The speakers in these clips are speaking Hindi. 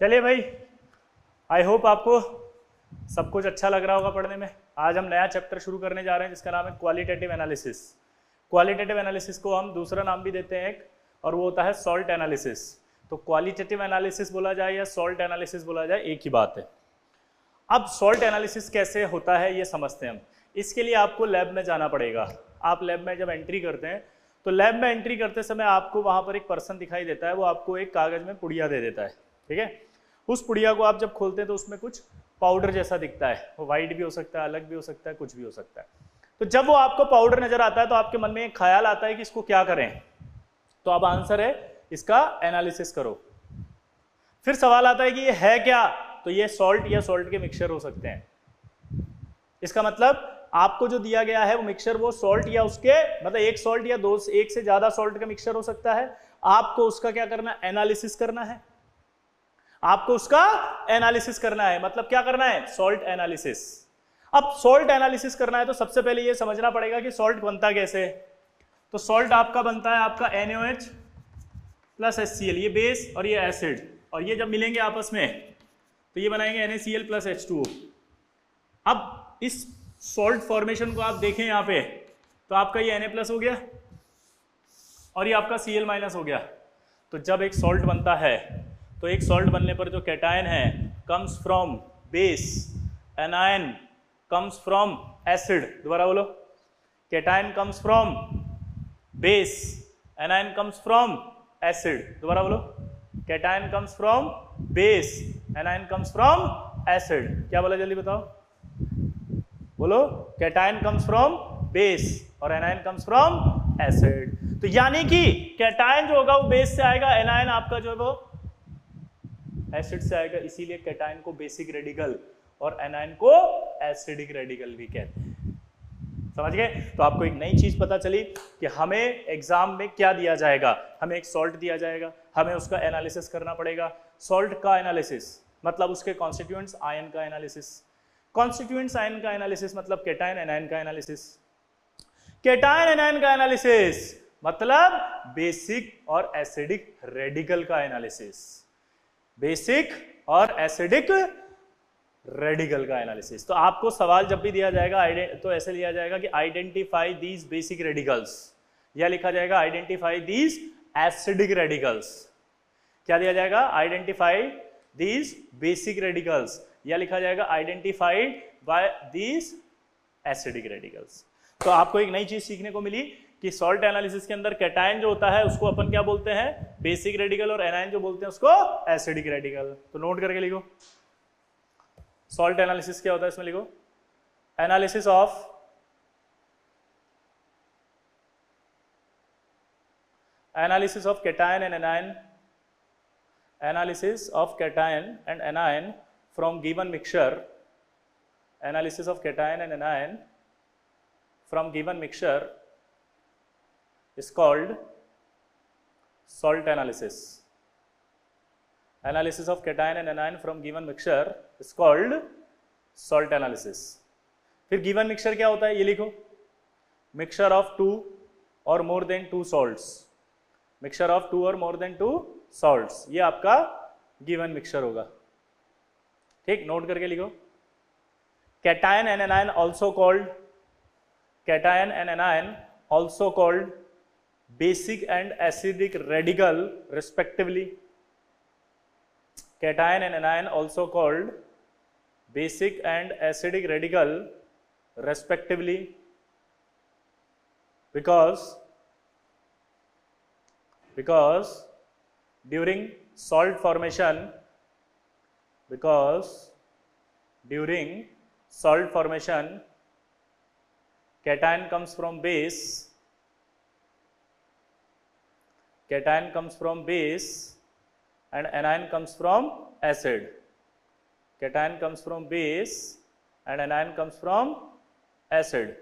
चलिए भाई, आई होप आपको सब कुछ अच्छा लग रहा होगा पढ़ने में। आज हम नया चैप्टर शुरू करने जा रहे हैं जिसका नाम है क्वालिटेटिव एनालिसिस। क्वालिटेटिव एनालिसिस को हम दूसरा नाम भी देते हैं एक, और वो होता है सॉल्ट एनालिसिस। तो क्वालिटेटिव एनालिसिस बोला जाए या सॉल्ट एनालिसिस बोला जाए, एक ही बात है। अब सॉल्ट एनालिसिस कैसे होता है ये समझते हैं हम। इसके लिए आपको लैब में जाना पड़ेगा। आप लैब में जब एंट्री करते हैं तो लैब में एंट्री करते समय आपको वहां पर एक पर्सन दिखाई देता है, वो आपको एक कागज में पुड़िया दे देता है, ठीक है। उस पुड़िया को आप जब खोलते हैं तो उसमें कुछ पाउडर जैसा दिखता है, वो वाइट भी हो सकता है, अलग भी हो सकता है, कुछ भी हो सकता है। तो जब वो आपको पाउडर नजर आता है तो आपके मन में एक ख्याल आता है कि इसको क्या करें। तो अब आंसर है इसका एनालिसिस करो। फिर सवाल आता है कि ये है क्या, तो ये सॉल्ट या सॉल्ट के मिक्सचर हो सकते हैं। इसका मतलब आपको जो दिया गया है वो मिक्सचर, वो सॉल्ट या उसके मतलब एक सॉल्ट या दो, एक से ज्यादा सॉल्ट का मिक्सचर हो सकता है। आपको उसका क्या करना है, एनालिसिस करना है। आपको उसका एनालिसिस करना है, मतलब क्या करना है, सॉल्ट एनालिसिस। अब सॉल्ट एनालिसिस करना है तो सबसे पहले ये समझना पड़ेगा कि सॉल्ट बनता कैसे है। तो सॉल्ट आपका बनता है आपका NaOH प्लस HCl, ये बेस और ये एसिड, और ये जब मिलेंगे आपस में तो ये बनाएंगे NaCl प्लस H2O। अब इस सॉल्ट फॉर्मेशन को आप देखें यहाँ पे, तो आपका ये Na प्लस हो गया और ये आपका Cl माइनस हो गया। तो जब एक सॉल्ट बनता है तो एक सॉल्ट बनने पर जो कैटायन है comes from base, anion comes from acid. दोबारा बोलो, cation comes from base, anion comes from acid. दोबारा बोलो, cation comes from base, anion comes from acid. क्या बोला, जल्दी बताओ, बोलो। कैटायन कम्स फ्रॉम बेस और एनायन कम्स फ्रॉम एसिड। तो यानी कि कैटायन जो होगा वो बेस से आएगा, एनायन आपका जो है वो एसिड से आएगा, इसीलिए कैटायन को बेसिक रेडिकल और एनायन को एसिडिक रेडिकल भी कहते हैं। समझ गए। तो आपको एक नई चीज पता चली कि हमें एग्जाम में क्या दिया जाएगा। हमें एक सॉल्ट दिया जाएगा, हमें उसका एनालिसिस करना पड़ेगा। सॉल्ट का एनालिसिस मतलब उसके कॉन्स्टिट्यूएंट्स आयन का एनालिसिस। कॉन्स्टिट्यूएंट्स आयन का एनालिसिस मतलब कैटायन एनायन का एनालिसिस। कैटायन एनायन का एनालिसिस मतलब बेसिक और एसिडिक रेडिकल का एनालिसिस। बेसिक और एसिडिक रेडिकल का एनालिसिस। तो आपको सवाल जब भी दिया जाएगा तो ऐसे लिया जाएगा कि आइडेंटिफाई दीज बेसिक रेडिकल्स, या लिखा जाएगा आइडेंटिफाई दीज एसिडिक रेडिकल्स। क्या दिया जाएगा, आइडेंटिफाई दीज बेसिक रेडिकल्स, या लिखा जाएगा identified by these acidic radicals. तो आपको एक नई चीज सीखने को मिली कि सॉल्ट एनालिसिस के अंदर कैटायन जो होता है उसको अपन क्या बोलते हैं, बेसिक रेडिकल, और एनायन जो बोलते हैं उसको एसिडिक रेडिकल। तो नोट करके लिखो, सॉल्ट एनालिसिस क्या होता है, इसमें लिखो analysis of cation and anion, analysis of cation and anion from given mixture, analysis of cation and anion from given mixture is called salt analysis. Analysis of cation and anion from given mixture is called salt analysis. फिर given mixture क्या होता है, ये लिखो, mixture of 2 or more than 2 salts, mixture of 2 or more than 2 salts, ये आपका given mixture होगा। ठीक, नोट करके लिखो, cation and anion also called, cation and anion also called basic and acidic radical respectively. Cation and anion also called basic and acidic radical respectively because during salt formation, cation comes from base, and anion comes from acid. Cation comes from base and anion comes from acid.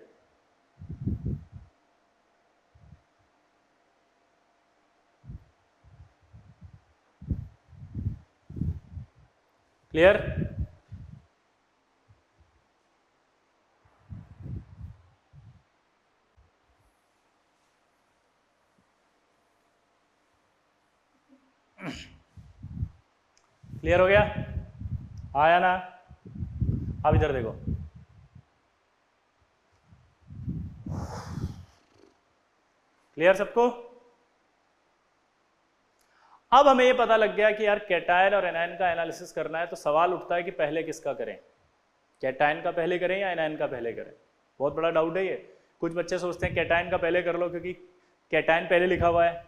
Clear? Clear हो गया? आया ना? अब इधर देखो, क्लियर सबको? अब हमें ये पता लग गया कि यार कैटायन और एनायन का एनालिसिस करना है, तो सवाल उठता है कि पहले किसका करें, कैटायन का पहले करें या एनायन का पहले करें? बहुत बड़ा डाउट है ये। कुछ बच्चे सोचते हैं कैटायन का पहले कर लो क्योंकि कैटायन पहले लिखा हुआ है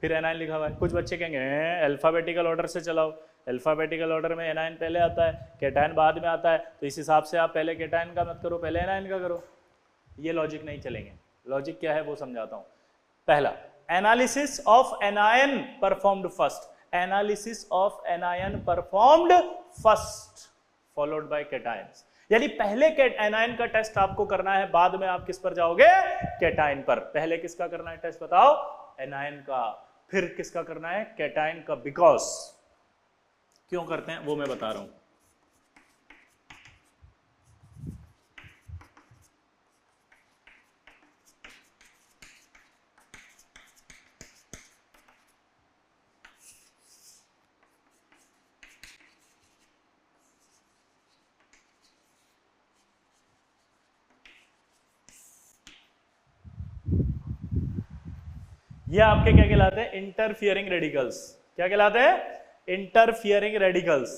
फिर एनायन लिखा हुआ है। कुछ बच्चे कहेंगे अल्फाबेटिकल ऑर्डर से चलाओ, अल्फाबेटिकल ऑर्डर में एनायन पहले आता है, कैटायन बाद में आता है, तो इस हिसाब से आप पहले कैटायन का मत करो, पहले एनायन का करो। ये लॉजिक नहीं चलेंगे। लॉजिक क्या है वो समझाता हूं। पहला, analysis of anion performed first, analysis of anion performed first followed by cations. यानी पहले एनायन का टेस्ट आपको करना है, बाद में आप किस पर जाओगे? कैटायन पर। पहले किसका करना है टेस्ट बताओ? एनायन का। फिर किसका करना है? कैटायन का। बिकॉज क्यों करते हैं वो मैं बता रहा हूं। ये आपके क्या कहलाते हैं? Interfering radicals. क्या कहलाते हैं? Interfering radicals.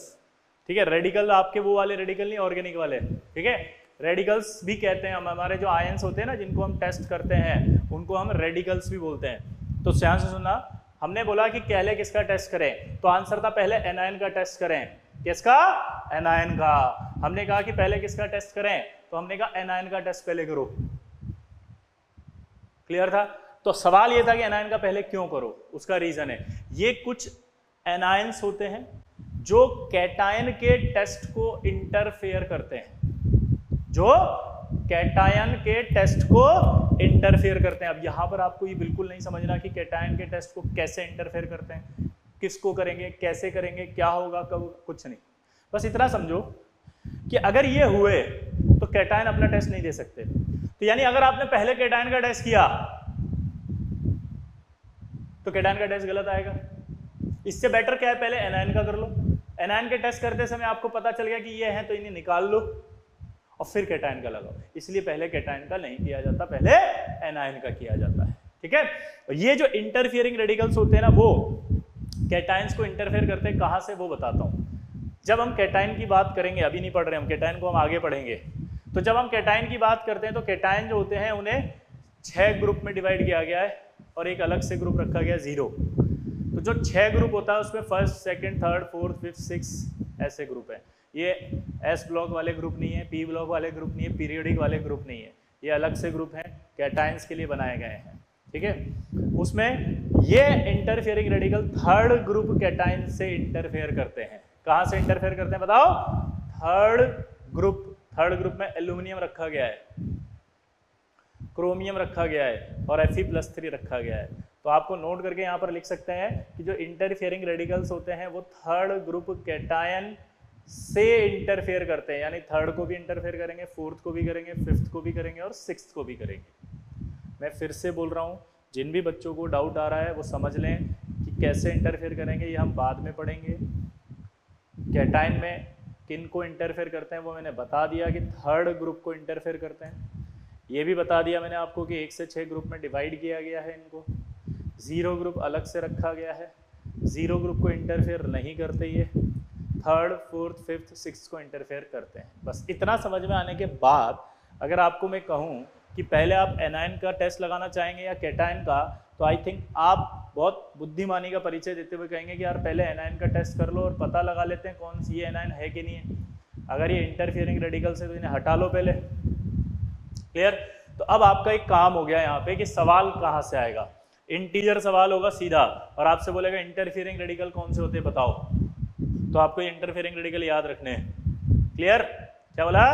ठीक है, रेडिकल आपके वो वाले रेडिकल नहीं, ऑर्गेनिक वाले। ठीक है, रेडिकल्स भी कहते हैं हम। हमारे जो आयंस होते हैं ना जिनको हम टेस्ट करते हैं उनको हम रेडिकल्स भी बोलते हैं। तो ध्यान से सुनना, हमने बोला कि पहले किसका टेस्ट करें, तो आंसर था पहले एनायन का टेस्ट करें। किसका? एनायन का। हमने कहा कि पहले किसका टेस्ट करें, तो हमने कहा एनायन का टेस्ट पहले करो। क्लियर था? तो सवाल ये था कि एनायन का पहले क्यों करो, उसका रीजन है ये कुछ एनायंस होते हैं जो कैटायन के टेस्ट को इंटरफेयर करते हैं, जो कैटायन के टेस्ट को इंटरफेयर करते हैं। अब यहां पर आपको ये बिल्कुल नहीं समझना कि कैटायन के टेस्ट को कैसे इंटरफेयर करते हैं, किसको करेंगे, कैसे करेंगे, क्या होगा, कब, कुछ नहीं। बस इतना समझो कि अगर ये हुए तो कैटायन अपना टेस्ट नहीं दे सकते। तो यानी अगर आपने पहले कैटायन का टेस्ट किया तो कैटायन का टेस्ट गलत आएगा। इससे बेटर क्या है, पहले एनायन का कर लो। एनायन के टेस्ट करते समय आपको पता चल गया कि ये है तो इन्हें निकाल लो और फिर कैटायन का लगाओ। इसलिए पहले कैटायन का नहीं किया जाता, पहले एनायन का किया जाता है। ठीक है, और ये जो इंटरफियरिंग रेडिकल्स होते हैं ना वो कैटायंस को इंटरफेयर करते हैं। कहां से वो बताता हूं। जब हम कैटायन की बात करेंगे, अभी नहीं पढ़ रहे हम, कैटायन को हम आगे पढ़ेंगे। तो जब हम कैटायन की बात करते हैं तो कैटायन जो होते हैं उन्हें 6 ग्रुप में डिवाइड किया गया है और एक अलग से ग्रुप रखा गया 0। तो जो 6 ग्रुप होता है उसमें first, second, third, fourth, fifth, six ऐसे ग्रुप है। ये एस ब्लॉक वाले ग्रुप नहीं है, पी ब्लॉक वाले ग्रुप नहीं है, पीरियोडिक वाले ग्रुप नहीं है, ये अलग से ग्रुप हैं, कैटायंस के लिए बनाए गए हैं। ठीक है, उसमें ये interfering radical third group cation से इंटरफेयर करते हैं। कहां से इंटरफेयर करते हैं बताओ? थर्ड ग्रुप में एल्यूमिनियम रखा गया है, क्रोमियम रखा गया है और Fe+3 रखा गया है। तो आपको नोट करके यहाँ पर लिख सकते हैं कि जो इंटरफियरिंग रेडिकल्स होते हैं वो थर्ड ग्रुप कैटायन से इंटरफेयर करते हैं। यानी थर्ड को भी इंटरफेयर करेंगे, फोर्थ को भी करेंगे, फिफ्थ को भी करेंगे और सिक्स्थ को भी करेंगे। मैं फिर से बोल रहा हूँ, जिन भी बच्चों को डाउट आ रहा है वो समझ लें कि कैसे इंटरफेयर करेंगे, ये हम बाद में पढ़ेंगे। कैटायन में किन को इंटरफेयर करते हैं वो मैंने बता दिया कि थर्ड ग्रुप को इंटरफेयर करते हैं। ये भी बता दिया मैंने आपको कि 1 से 6 ग्रुप में डिवाइड किया गया है इनको। 0 ग्रुप अलग से रखा गया है, 0 ग्रुप को इंटरफेयर नहीं करते, ये थर्ड, फोर्थ, फिफ्थ, सिक्स्थ को इंटरफेयर करते हैं। बस इतना समझ में आने के बाद अगर आपको मैं कहूँ कि पहले आप एनायन का टेस्ट लगाना चाहेंगे या कैटायन का, तो आई थिंक आप बहुत बुद्धिमानी का परिचय देते हुए कहेंगे कि यार पहले एनायन का टेस्ट कर लो और पता लगा लेते हैं कौन सी ये एनायन है कि नहीं है। अगर ये इंटरफियरिंग रेडिकल से तो इन्हें हटा लो पहले। क्लियर? तो अब आपका एक काम हो गया यहाँ पे कि सवाल कहाँ से आएगा। इंटीजर सवाल होगा सीधा और आपसे बोलेगा इंटरफियरिंग रेडिकल कौन से होते हैं बताओ। तो आपको इंटरफियरिंग रेडिकल याद रखने हैं। क्लियर? क्या बोला?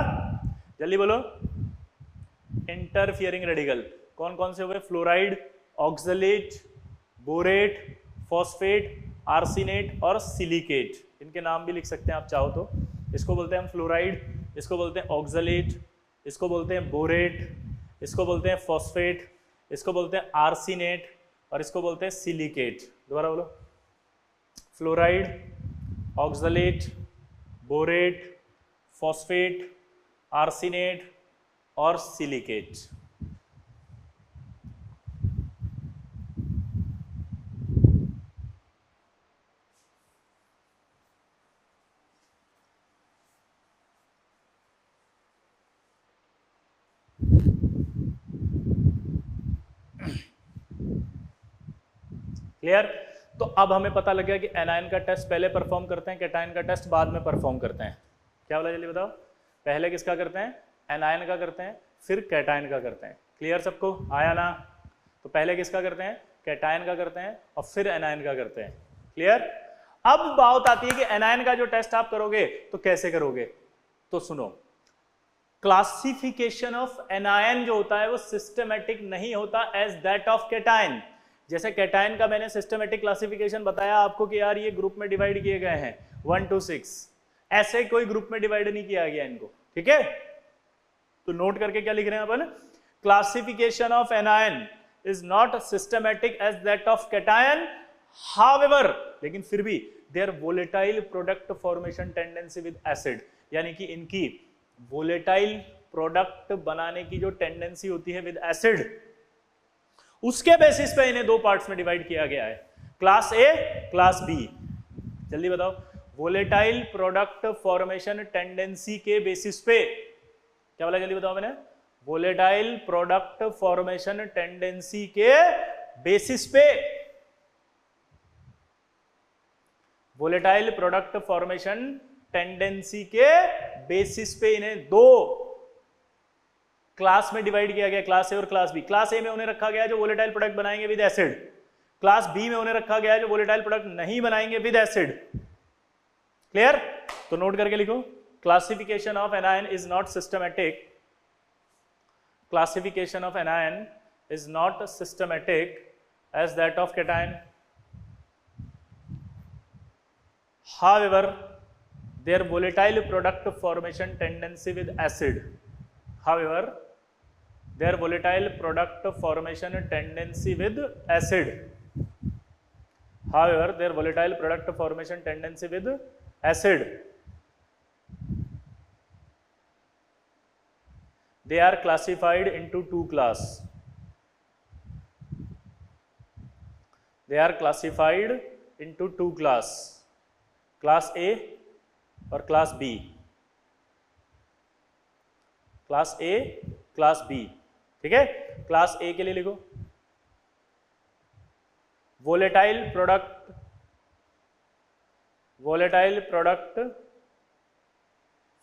जल्दी बोलो। इंटरफियरिंग रेडिकल कौन कौन से हुए? Fluoride, oxalate, borate, phosphate, arsenate और सिलिकेट। इनके नाम भी लिख सकते हैं आप चाहो तो। इसको बोलते हैं हम फ्लोराइड, इसको बोलते हैं ऑक्सलेट, इसको बोलते हैं बोरेट, इसको बोलते हैं फॉस्फेट, इसको बोलते हैं आर्सेनेट और इसको बोलते हैं सिलिकेट। दोबारा बोलो। Fluoride, oxalate, borate, phosphate, arsenate और सिलिकेट। क्लियर? तो अब हमें पता लग गया कि एनायन का टेस्ट पहले परफॉर्म करते हैं, कैटायन का टेस्ट बाद में परफॉर्म करते हैं। क्या बोला जल्दी बताओ? पहले किसका करते हैं? एनायन का करते हैं, फिर कैटायन का करते हैं। क्लियर सबको? आया ना? तो पहले किसका करते हैं? कैटायन का करते हैं और फिर एनायन का करते हैं। क्लियर? अब बात आती है कि एनायन का जो टेस्ट आप करोगे तो कैसे करोगे? तो सुनो, क्लासिफिकेशन ऑफ एनायन जो होता है वो सिस्टमेटिक नहीं होता एज दैट ऑफ कैटायन। जैसे कैटायन का मैंने सिस्टमेटिक क्लासिफिकेशन बताया आपको कि यार ये ग्रुप में डिवाइड किए गए हैं 1 to 6, ऐसे कोई ग्रुप में डिवाइड नहीं किया गया इनको। ठीक है, तो नोट करके क्या लिख रहे हैं अपन? Classification of anion is not systematic as that of cation, however, लेकिन फिर भी there volatile product formation tendency with acid, यानी कि इनकी वोलेटाइल प्रोडक्ट बनाने की जो टेंडेंसी होती है विद एसिड, उसके बेसिस पे इन्हें दो पार्ट्स में डिवाइड किया गया है, क्लास ए, क्लास बी। जल्दी बताओ, वोलेटाइल प्रोडक्ट फॉर्मेशन टेंडेंसी के बेसिस पे, क्या बोला जल्दी बताओ मैंने? वोलेटाइल प्रोडक्ट फॉर्मेशन टेंडेंसी के बेसिस पे, वोलेटाइल प्रोडक्ट फॉर्मेशन टेंडेंसी के बेसिस पे इन्हें दो क्लास में डिवाइड किया गया, क्लास ए और क्लास बी। क्लास ए में उन्हें रखा गया जो वोलेटाइल प्रोडक्ट बनाएंगे विद एसिड, क्लास बी में उन्हें रखा गया जो वोलेटाइल प्रोडक्ट नहीं बनाएंगे विद एसिड। क्लियर? तो नोट करके लिखो, classification of anion is not systematic, classification of anion is not systematic as that of cation, however their volatile product formation tendency with acid, however their volatile product formation tendency with acid, however their volatile product formation tendency with acid, they are classified into two class, they are classified into two class, class A और class B, class A, class B. ठीक है, क्लास ए के लिए लिखो volatile product, volatile product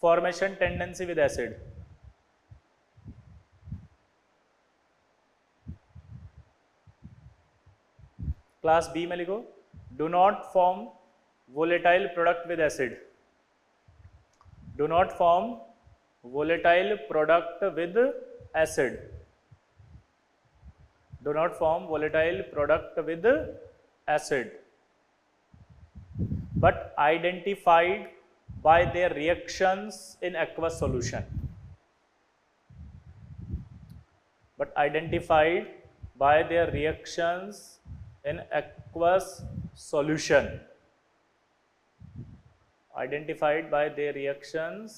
formation tendency with acid, class B में लिखो do not form volatile product with acid, do not form volatile product with acid, do not form volatile product with acid, but identified by their reactions in aqueous solution, but identified by their reactions in aqueous solution, identified by their reactions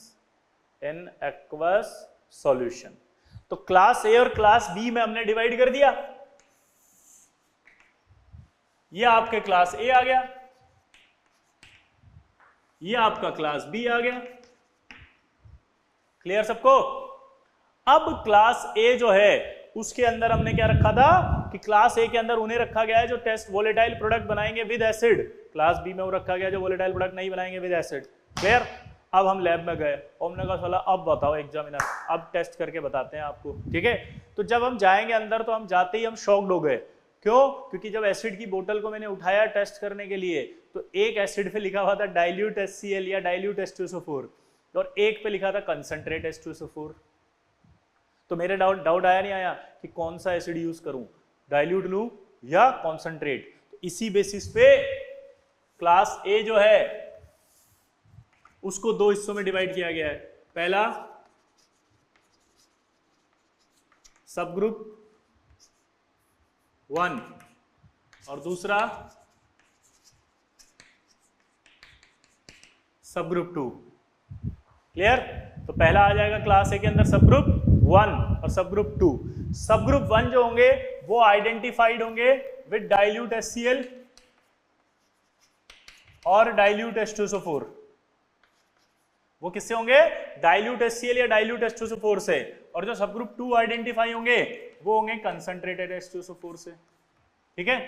in aqueous solution। तो क्लास ए और क्लास बी में हमने डिवाइड कर दिया, ये आपके क्लास ए आ गया, ये आपका क्लास बी आ गया। क्लियर सबको? अब क्लास ए जो है उसके अंदर हमने क्या रखा था कि क्लास ए के अंदर उन्हें रखा गया है जो टेस्ट वोलेटाइल प्रोडक्ट बनाएंगे विद एसिड, क्लास बी में वो रखा गया जो वोलेटाइल प्रोडक्ट नहीं बनाएंगे विद एसिड। क्लियर? अब हम लैब में गए और हमने कहा साला अब बताओ एग्जामिनर, अब टेस्ट करके बताते हैं आपको। ठीक है, तो जब हम जाएंगे अंदर तो हम जाते ही हम शॉक्ड हो गए। क्यों? क्योंकि जब एसिड की बोतल को मैंने उठाया टेस्ट करने के लिए तो एक एसिड पे लिखा हुआ था डाइल्यूट HCl या डाइल्यूट H2SO4 और एक पे लिखा था कंसंट्रेट H2SO4। तो मेरे डाउट आया नहीं आया कि कौन सा एसिड यूज करूं, डाइल्यूट लूं या कॉन्सेंट्रेट? तो इसी बेसिस पे क्लास ए जो है उसको दो हिस्सों में डिवाइड किया गया है। पहला सब ग्रुप 1 और दूसरा सब ग्रुप 2। क्लियर? तो पहला आ जाएगा क्लास ए के अंदर सब ग्रुप 1 और सब ग्रुप 2। सब ग्रुप 1 जो होंगे वो आइडेंटिफाइड होंगे विद डाइल्यूट HCl और डाइल्यूट H2SO4। वो किससे होंगे? डाइल्यूट HCl या डाइल्यूट H2SO4 से। और जो सब ग्रुप 2 आइडेंटिफाई होंगे वो होंगे कंसंट्रेटेड H2SO4 से। ठीक है,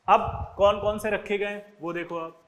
अब कौन कौन से रखे गए वो देखो आप।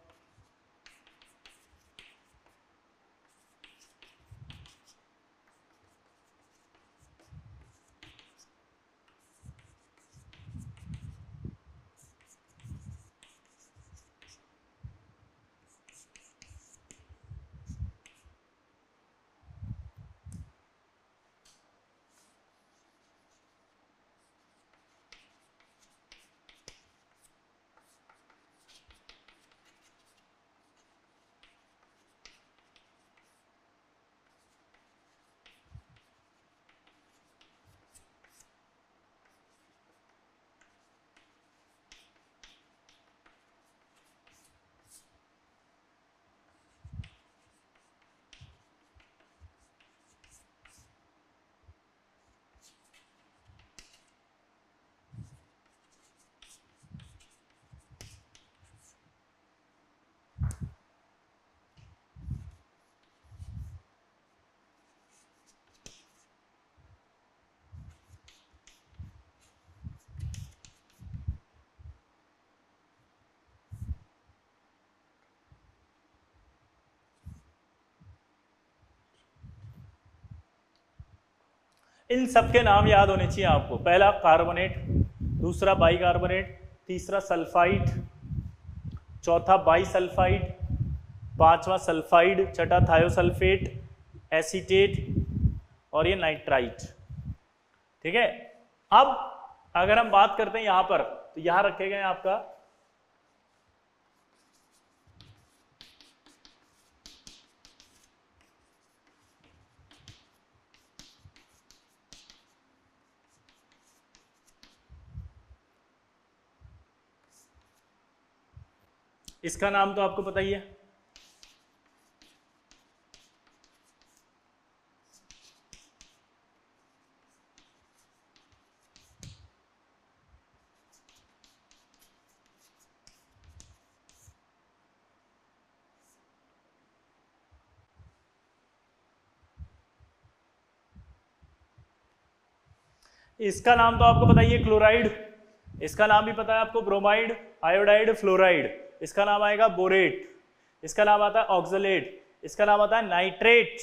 इन सबके नाम याद होने चाहिए आपको। पहला कार्बोनेट, दूसरा बाइकार्बोनेट, तीसरा सल्फाइड, चौथा बाइसल्फाइड, पांचवा सल्फाइड, छठा थायोसल्फेट, एसीटेट और ये नाइट्राइट। ठीक है, अब अगर हम बात करते हैं यहां पर, तो यहां रखे गए आपका इसका नाम तो आपको पता ही है, इसका नाम तो आपको पता ही है क्लोराइड, इसका नाम भी पता है आपको ब्रोमाइड, आयोडाइड, फ्लोराइड, इसका नाम आएगा बोरेट, इसका नाम आता है ऑक्सलेट, इसका नाम आता है नाइट्रेट।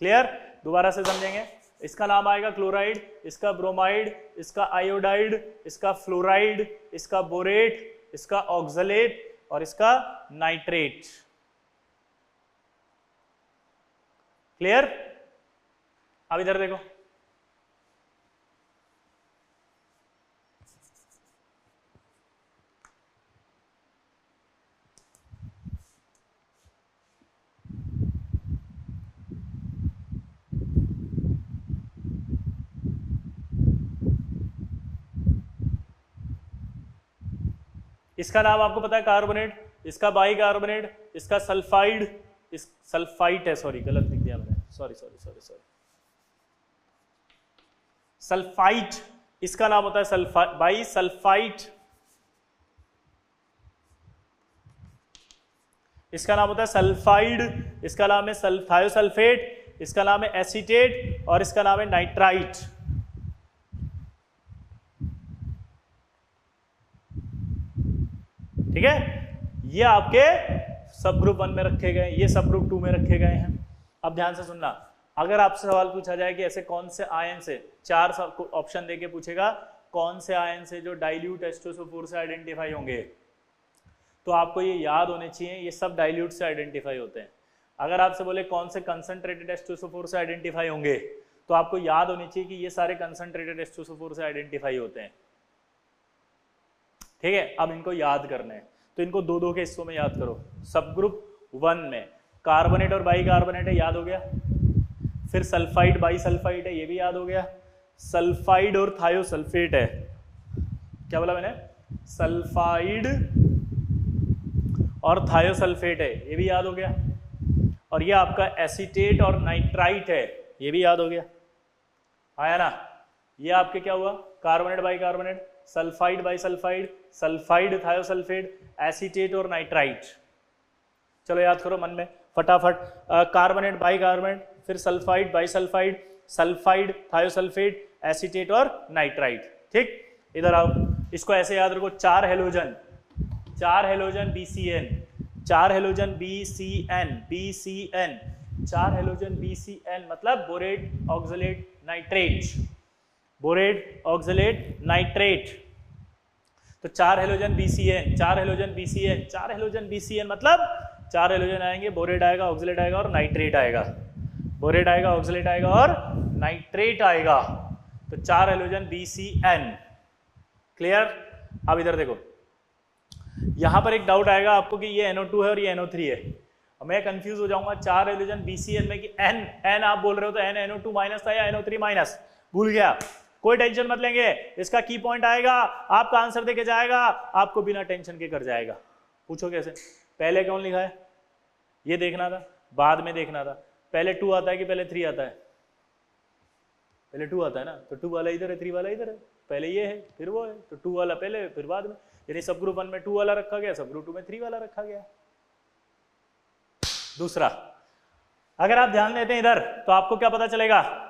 क्लियर? दोबारा से समझेंगे, इसका नाम आएगा क्लोराइड, इसका ब्रोमाइड, इसका आयोडाइड, इसका फ्लोराइड, इसका बोरेट, इसका ऑक्सलेट और इसका नाइट्रेट। क्लियर? अब इधर देखो, इसका नाम आपको पता है कार्बोनेट, इसका बाइकार्बोनेट, इसका सल्फाइड, इस सल्फाइट है, सॉरी गलत लिख दिया मैंने, sorry sorry sorry sorry, sulphite, इसका नाम होता है बाइसल्फाइट, इसका नाम होता है सल्फाइड, इसका नाम है थायोसल्फेट, इसका नाम है एसीटेट और इसका नाम है नाइट्राइट। ठीक है, ये आपके सब ग्रुप 1 में रखे गए, ये सब ग्रुप 2 में रखे गए हैं। अब ध्यान से सुनना, अगर आपसे सवाल पूछा जाए कि ऐसे कौन से आयन से, 4 ऑप्शन देके पूछेगा कौन से आयन से जो डाइल्यूट H2SO4 से आइडेंटिफाई होंगे, तो आपको ये याद होने चाहिए ये सब डाइल्यूट से आइडेंटिफाई होते हैं। अगर आपसे बोले कौन से कंसंट्रेटेड H2SO4 से आइडेंटिफाई होंगे, तो आपको याद होनी चाहिए कि ये सारे कंसंट्रेटेड H2SO4 से आइडेंटिफाई होते हैं। ठीक है, अब इनको याद करना है, तो इनको दो दो के हिस्सों में याद करो। सब ग्रुप 1 में कार्बोनेट और बाइकार्बोनेट है, याद हो गया। फिर सल्फाइड बाइसल्फाइड है, ये भी याद हो गया। सल्फाइड और थायोसल्फेट है, क्या बोला मैंने, सल्फाइड और थायोसल्फेट है, ये भी याद हो गया। और ये आपका एसीटेट और नाइट्राइट है, ये भी याद हो गया, आया ना। ये आपके क्या हुआ, carbonate by carbonate, sulphide by sulphide, sulphide thiosulphate, acetate और नाइट्राइट। चलो याद करो मन में फटाफट, कार्बोनेट बाई कार्बोनेट, फिर sulphide by sulphide, sulphide thiosulphate, acetate और नाइट्राइट। ठीक, इधर आओ, इसको ऐसे याद रखो, 4 halogen, 4 halogen BCN, 4 halogen BCN, BCN, 4 halogen BCN मतलब borate oxalate nitrate, borate oxalate nitrate. तो 4 halogen BCN, 4 halogen BCN, 4 halogen BCN मतलब 4 हेलोजन आएंगे, बोरेट आएगा, ऑक्सलेट आएगा और नाइट्रेट आएगा, बोरेट आएगा, ऑक्सलेट आएगा और नाइट्रेट आएगा। तो 4 हेलोजन BCN, क्लियर। अब इधर देखो, यहां पर एक डाउट आएगा आपको कि ये NO2 है और ये NO3 है, मैं कंफ्यूज हो जाऊंगा 4 हेलोजन BCN में कि N आप बोल रहे हो तो N NO2 माइनस था या NO3 माइनस, भूल गया, कोई टेंशन मत लेंगे, इसका की पॉइंट आएगा, आपका आंसर देके जाएगा, आपको बिना टेंशन के कर जाएगा। पूछो कैसे, पहले कौन लिखा है, ये देखना था, बाद में देखना था, पहले 2 आता है कि पहले 3 आता है, पहले 2 आता है ना, तो 2 वाला इधर है, 3 वाला इधर है, पहले ये है फिर वो है, तो 2 वाला पहले फिर बाद में, यानी सब ग्रुप 1 में 2 वाला रखा गया, सब ग्रुप 2 में 3 वाला रखा गया। दूसरा, अगर आप ध्यान देते हैं इधर तो आपको क्या पता चलेगा,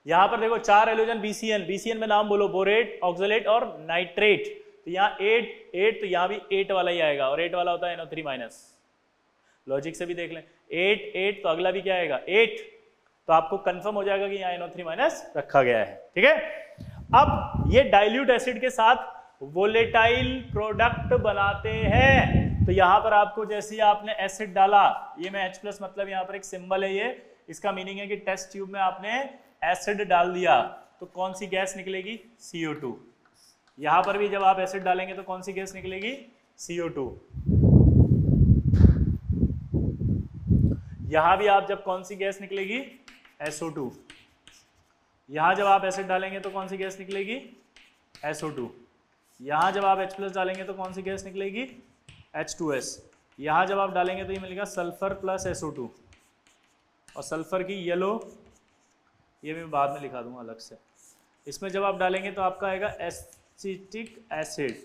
यहां पर देखो 4 हेलोजन BCN, BCN में नाम बोलो, बोरेट, ऑक्सलेट और नाइट्रेट, तो यहाँ 8 तो यहाँ भी 8 वाला ही आएगा, और 8 वाला होता है NO3 माइनस, लॉजिक से भी देख लें, 8 तो अगला भी क्या आएगा 8, तो आपको कंफर्म हो जाएगा कि यहाँ NO3 माइनस रखा गया है। ठीक है, अब ये डाइल्यूट एसिड के साथ वोलेटाइल प्रोडक्ट बनाते हैं, तो यहां पर आपको जैसे ही आपने एसिड डाला, ये में H+ मतलब यहां पर एक सिंबल है, ये इसका मीनिंग है कि टेस्ट ट्यूब में आपने एसिड डाल दिया तो कौन सी गैस निकलेगी, CO2। यहां पर भी जब आप एसिड डालेंगे तो कौन सी गैस निकलेगी, CO2। यहां भी आप जब कौन सी गैस निकलेगी, SO2। यहां जब आप एसिड डालेंगे तो कौन सी गैस निकलेगी, SO2। यहां जब आप H+ डालेंगे तो कौन सी गैस निकलेगी, H2S। यहां जब आप डालेंगे तो ये मिलेगा सल्फर प्लस SO2, और सल्फर की येलो, ये मैं बाद में लिखा दूंगा अलग से। इसमें जब आप डालेंगे तो आपका आएगा एसिटिक एसिड,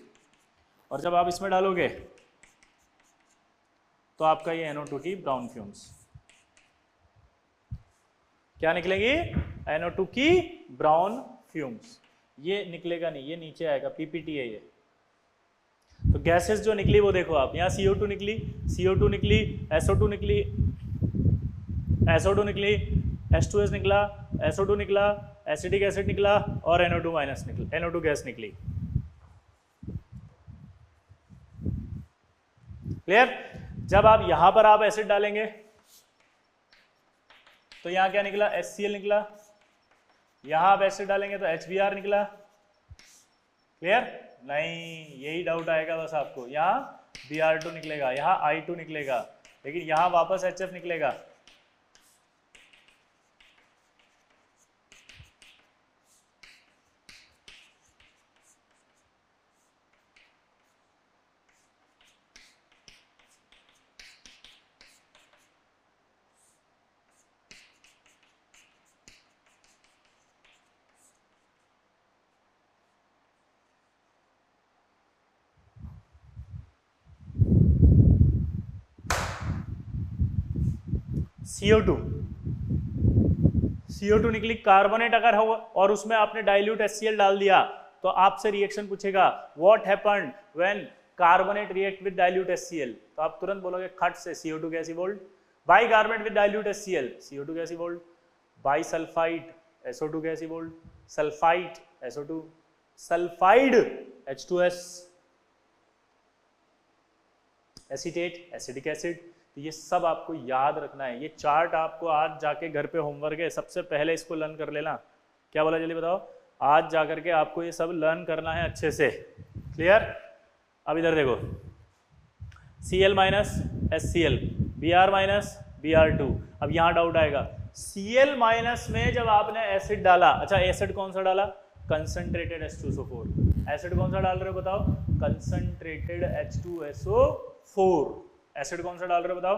और जब आप इसमें डालोगे तो आपका ये NO2 की ब्राउन फ्यूम्स क्या निकलेगी, NO2 की ब्राउन फ्यूम्स। ये निकलेगा नहीं, ये नीचे आएगा, PPT है ये। तो गैसेस जो निकली वो देखो आप, यहाँ CO2 निकली, CO2 निकली, SO2 निकली, SO2 निकली, H2S निकला, SO2 निकला, एसिटिक एसिड निकला और NO2 माइनस निकला, NO2 गैस निकली। क्लियर। जब आप यहां पर आप एसिड डालेंगे तो यहां क्या निकला, HCl निकला, यहां आप एसिड डालेंगे तो HBr निकला। क्लियर, नहीं यही डाउट आएगा बस आपको, यहाँ Br2 निकलेगा, यहाँ I2 निकलेगा, लेकिन यहाँ वापस HF निकलेगा। CO2 निकली, कार्बोनेट अगर हो और उसमें आपने डाइल्यूट HCl डाल दिया तो आपसे रिएक्शन पूछेगा what happened when carbonate react with dilute HCl, तो आप तुरंत बोलोगे खट से CO2 gas evolved, by carbonate with dilute HCl CO2 gas evolved, by sulphide SO2 gas evolved, sulphide SO2, sulphide H2S, acetate acidic acid. तो ये सब आपको याद रखना है, ये चार्ट आपको आज जाके घर पे होमवर्क है, सबसे पहले इसको लर्न कर लेना। क्या बोला जल्दी बताओ, आज जाकर के आपको ये सब लर्न करना है अच्छे से। क्लियर। अब इधर देखो, Cl minus HCl, Br minus Br2। अब यहाँ डाउट आएगा, Cl माइनस में जब आपने एसिड डाला, अच्छा एसिड कौन सा डाला, कंसंट्रेटेड H2SO4। एसिड कौन सा डाल रहे हो बताओ, कंसंट्रेटेड H2SO4। एसिड कौन सा डाल रहे हो बताओ,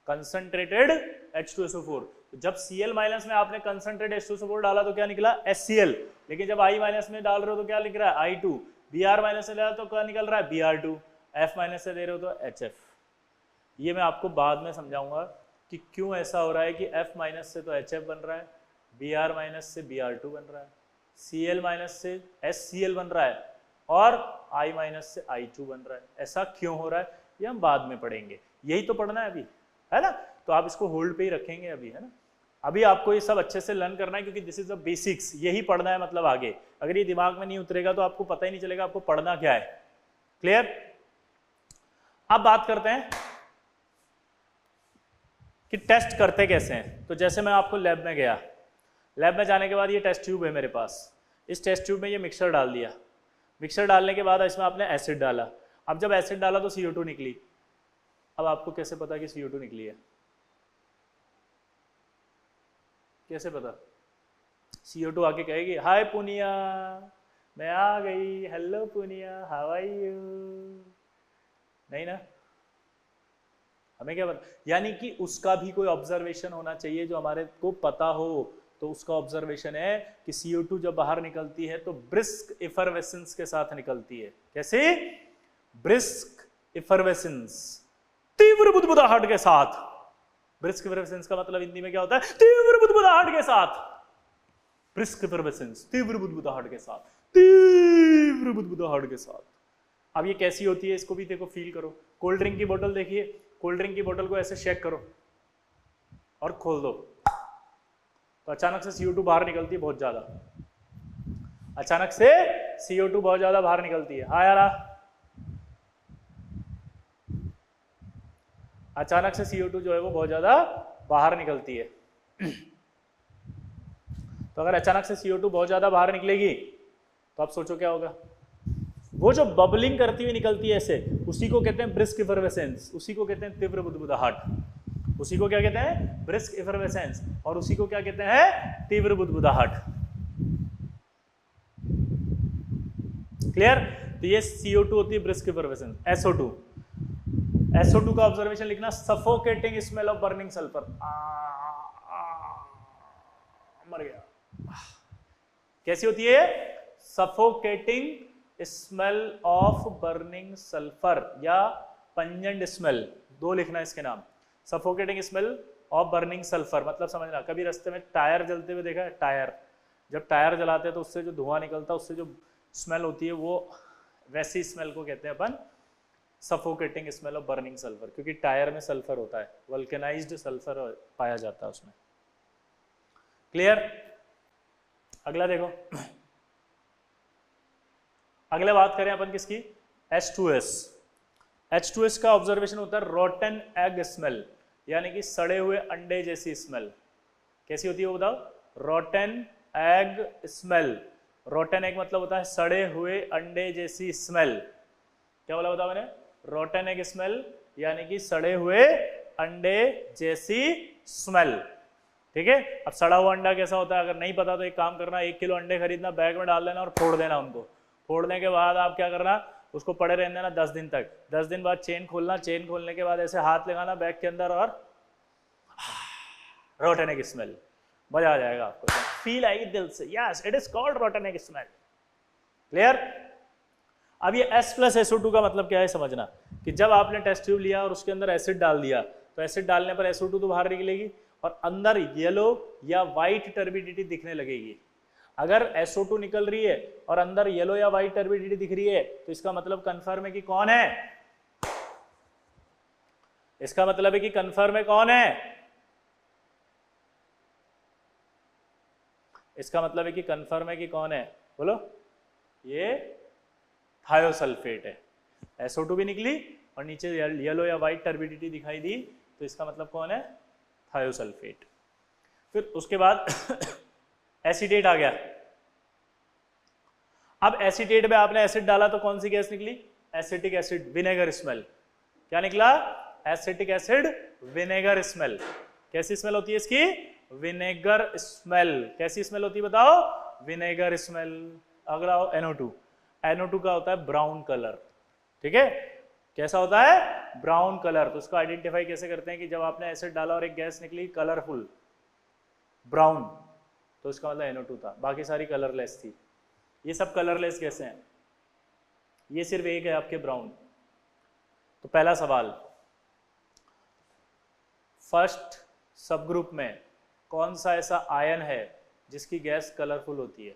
कंसंट्रेटेड H2SO4। तो जब Cl माइनस में आपने कंसंट्रेटेड H2SO4 डाला तो क्या निकला HCl, लेकिन जब I माइनस में डाल रहे हो तो क्या लिख रहा है I2, Br माइनस से डाला तो क्या निकल रहा है Br2, F माइनस से दे रहे हो तो HF। ये मैं आपको बाद में समझाऊंगा कि क्यों ऐसा हो रहा है कि F माइनस से तो HF बन रहा है, Br माइनस से Br2 बन रहा है, Cl माइनस से HCl बन रहा है और I माइनस से I2 बन रहा है। ऐसा क्यों हो रहा है ये हम बाद में पढ़ेंगे, यही तो पढ़ना है अभी, है ना। तो आप इसको होल्ड पे ही रखेंगे अभी, है ना। अभी आपको ये सब अच्छे से लर्न करना है क्योंकि दिस इज द बेसिक्स, यही पढ़ना है मतलब आगे। अगर ये दिमाग में नहीं उतरेगा तो आपको पता ही नहीं चलेगा आपको पढ़ना क्या है। क्लियर। अब बात करते हैं कि टेस्ट करते कैसे हैं। तो जैसे मैं आपको लैब में गया, लैब में जाने के बाद ये टेस्ट ट्यूब है मेरे पास, इस टेस्ट ट्यूब में ये मिक्सर डाल दिया, मिक्सर डालने के बाद इसमें आपने एसिड डाला। अब जब एसिड डाला तो CO2 निकली। अब आपको कैसे पता कि CO2 निकली है, कैसे पता? CO2 आके कहेगी हाय पुनिया मैं आ गई, hello Puniya how are you, नहीं ना, हमें क्या पता। यानी कि उसका भी कोई ऑब्जर्वेशन होना चाहिए जो हमारे को पता हो। तो उसका ऑब्जर्वेशन है कि CO2 जब बाहर निकलती है तो ब्रिस्क इफरवेसेंस के साथ निकलती है। कैसे? ब्रिस्क इफरवेसेंस, तीव्र बुदबुदाहट के साथ। ब्रिस्क इफरवेसेंस का मतलब हिंदी में क्या होता है? तीव्र बुदबुदाहट के साथ। ब्रिस्क इफरवेसेंस, तीव्र बुदबुदाहट के साथ, तीव्र बुदबुदाहट के साथ। अब ये कैसी होती है इसको भी देखो, फील करो। कोल्ड ड्रिंक की बोतल देखिए, कोल्ड ड्रिंक की बोतल को ऐसे शेक करो और खोल दो तो अचानक से CO2 बाहर निकलती है बहुत ज्यादा, अचानक से CO2 बहुत ज्यादा बाहर निकलती है। हाँ यार, अचानक से CO2 जो है वो बहुत ज्यादा बाहर निकलती है। तो अगर अचानक से CO2 बहुत ज्यादा बाहर निकलेगी तो आप सोचो क्या होगा। वो जो बबलिंग करती हुई निकलती है ऐसे, उसी को कहते हैं ब्रिस्क इफरवेसेंस, उसी को कहते हैं तीव्र बुदबुदाहट, उसी को क्या कहते हैं? ब्रिस्क इफरवेसेंस, और उसी को क्या कहते हैं? तीव्र बुदबुदाहट। क्लियर? तो ये CO2 होती है ब्रिस्क इफरवेसेंस। SO2, SO2 का ऑब्जर्वेशन लिखना, suffocating smell of burning sulphur. मर गया। कैसी होती है? Suffocating smell of burning sulphur या पंजेंट स्मेल, दो लिखना इसके नाम। Suffocating smell of burning sulphur मतलब समझना, कभी रास्ते में टायर जलते हुए देखा है? टायर, जब टायर जलाते हैं तो उससे जो धुआं निकलता है, उससे जो स्मेल होती है वो वैसी स्मेल को कहते हैं अपन suffocating smell of burning sulphur, क्योंकि टायर में सल्फर होता है, वल्केनाइज्ड सल्फर पाया जाता है उसमें। क्लियर? अगला देखो, अगले बात करें अपन किसकी? H2S। H2S का ऑब्जर्वेशन होता है रोटन एग स्मेल, यानी कि सड़े हुए अंडे जैसी स्मेल। कैसी होती है वो बताओ? Rotten egg smell. Rotten egg मतलब होता है सड़े हुए अंडे जैसी स्मेल। क्या बोला बताओ मैंने? रोटन एग स्मेल यानी कि सड़े हुए अंडे जैसी स्मेल। ठीक है। अब सड़ा हुआ अंडा कैसा होता है अगर नहीं पता तो एक काम करना, 1 किलो अंडे खरीदना, बैग में डाल देना और फोड़ देना उनको। फोड़ने के बाद आप क्या करना, उसको पड़े रहने देना 10 दिन तक। 10 दिन बाद चेन खोलना, चेन खोलने के बाद ऐसे हाथ लगाना बैग के अंदर और रोटन एग स्मेल, मजा आ जाएगा आपको, फील आएगी दिल से, yes it is called rotten egg smell. Clear? अब ये S+SO2 का मतलब क्या है समझना, कि जब आपने टेस्ट ट्यूब लिया और उसके अंदर एसिड डाल दिया तो एसिड डालने पर SO2 तो बाहर निकलेगी और अंदर येलो या व्हाइट टर्बिडिटी दिखने लगेगी। अगर SO2 निकल रही है और अंदर येलो या व्हाइट टर्बिडिटी दिख रही है तो इसका मतलब कंफर्म है कि कौन है, इसका मतलब है कि कंफर्म है कौन है, इसका मतलब है कि कंफर्म है कि कौन है, बोलो, ये थायोसल्फेट है। SO2 भी निकली और नीचे येलो या व्हाइट टर्बिडिटी दिखाई दी तो इसका मतलब कौन है, थायोसल्फेट। फिर उसके बाद एसीटेट आ गया। अब एसीटेट में आपने एसिड डाला तो कौन सी गैस निकली, एसिटिक एसिड, विनेगर स्मेल। क्या निकला, एसिटिक एसिड, विनेगर स्मेल। कैसी स्मेल होती है इसकी, विनेगर स्मेल। कैसी स्मेल होती है बताओ, विनेगर स्मेल। अगला NO2, NO2 का होता है ब्राउन कलर। ठीक है, कैसा होता है? Brown colour. तो उसको आइडेंटिफाई कैसे करते हैं कि जब आपने एसिड डाला और एक गैस निकली कलरफुल ब्राउन, तो इसका मतलब NO2 था, बाकी सारी कलरलेस थी। ये सब कलरलेस गैसें हैं, ये सिर्फ एक है आपके ब्राउन। तो पहला सवाल, फर्स्ट सब ग्रुप में कौन सा ऐसा आयन है जिसकी गैस कलरफुल होती है?